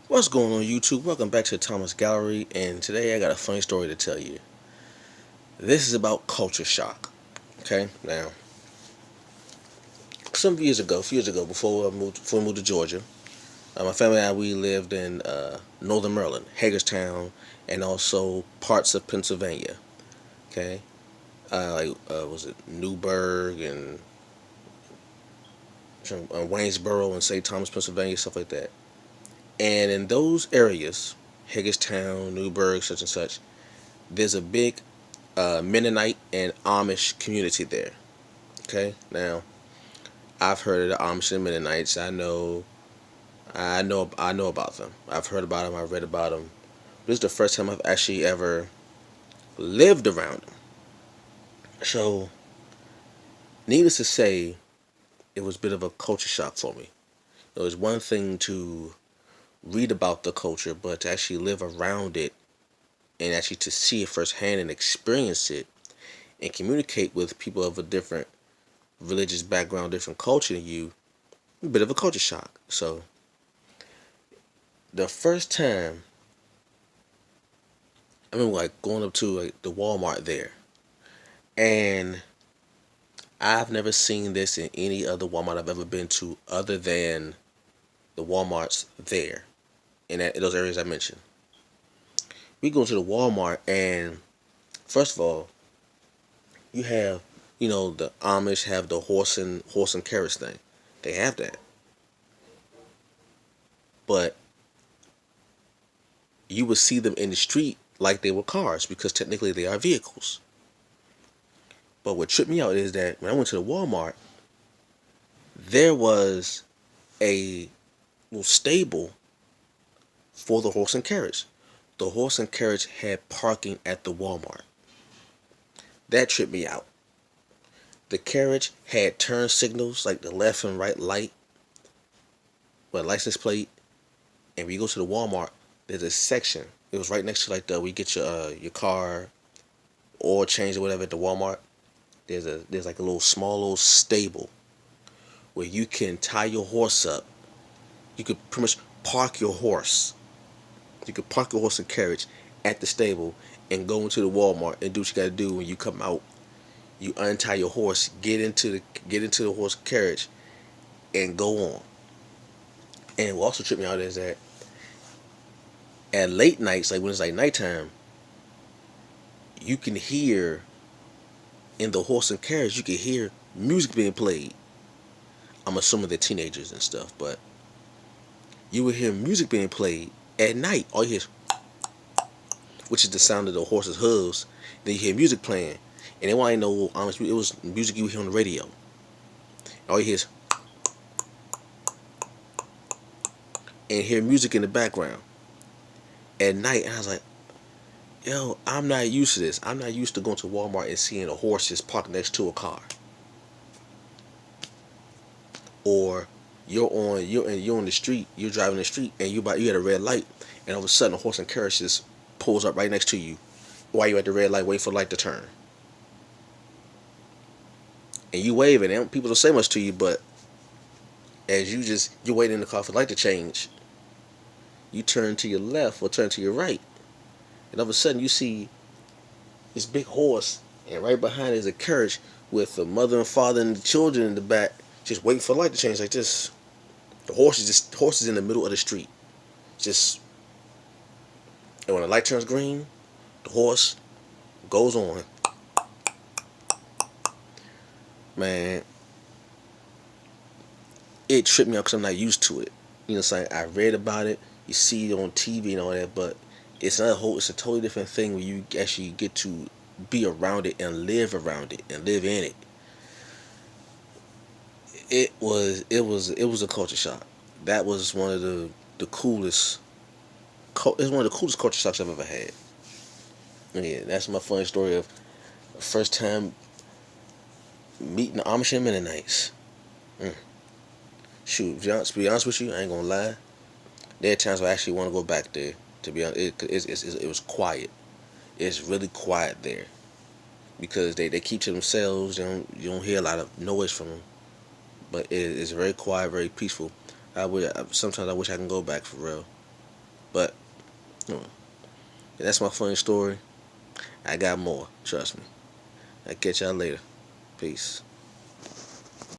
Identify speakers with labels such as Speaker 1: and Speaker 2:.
Speaker 1: What's going on YouTube? Welcome back to the Thomas Gallery, and today I got a funny story to tell you. This is about culture shock. Okay, now a few years ago, before we moved to Georgia, my family and I we lived in Northern Maryland, Hagerstown, and also parts of Pennsylvania. Okay, was it Newburgh and Waynesboro and St. Thomas, Pennsylvania, stuff like that. And in those areas, Hagerstown, Newburgh, such and such, there's a big Mennonite and Amish community there. Okay, now I've heard of the Amish and Mennonites. I know about them. I've heard about them. I've read about them. This is the first time I've actually ever lived around them. So, needless to say, it was a bit of a culture shock for me. It was one thing to read about the culture, but to actually live around it and actually to see it firsthand and experience it and communicate with people of a different religious background, different culture than you, a bit of a culture shock. So the first time I remember like going up to like the Walmart there, and I've never seen this in any other Walmart I've ever been to other than the Walmarts there in those areas I mentioned. We go to the Walmart, and first of all, you have the Amish have the horse and carriage thing. They have that, but you would see them in the street like they were cars because technically they are vehicles. But what tripped me out is that when I went to the Walmart, there was a little stable for the horse and carriage. The horse and carriage had parking at the Walmart. That tripped me out. The carriage had turn signals like the left and right light, but license plate. And when you go to the Walmart, there's a section. It was right next to like the we get your car oil change or whatever at the Walmart. There's like a little small little stable where you can tie your horse up. You could pretty much park your horse. You could park your horse and carriage at the stable and go into the Walmart and do what you gotta do when you come out. You untie your horse, get into the horse carriage, and go on. And what also tripped me out is that at late nights, like when it's like nighttime, you can hear in the horse and carriage, you can hear music being played. I'm assuming they're teenagers and stuff, but you would hear music being played at night. All you hear is, which is the sound of the horse's hooves. Then you hear music playing, and it wasn't no honestly, it was music you would hear on the radio. All you hear is, and hear music in the background at night. And I was like, yo, I'm not used to this. I'm not used to going to Walmart and seeing a horse just parked next to a car. Or you're on the street, you're driving the street, and you at a red light, and all of a sudden a horse and carriage just pulls up right next to you while you're at the red light waiting for the light to turn. And you wave and people don't say much to you, but as you're waiting in the car for the light to change, you turn to your left or turn to your right, and all of a sudden you see this big horse, and right behind is a carriage with the mother and father and the children in the back, just waiting for the light to change like this. The horse is in the middle of the street, just, and when the light turns green, the horse goes on. Man, it tripped me out because I'm not used to it. You know what I'm saying? I read about it, you see it on TV and all that, but it's a totally different thing when you actually get to be around it and live around it and live in it. It was a culture shock. That was one of the coolest. It's one of the coolest culture shocks I've ever had. Yeah, that's my funny story of the first time meeting the Amish and Mennonites. Mm. Shoot, to be honest with you, I ain't gonna lie. There are times I actually want to go back there. To be honest, it was quiet. It's really quiet there because they keep to themselves. You don't hear a lot of noise from them, but it's very quiet, very peaceful. Sometimes I wish I can go back for real. But you know, that's my funny story. I got more. Trust me. I'll catch y'all later. Peace.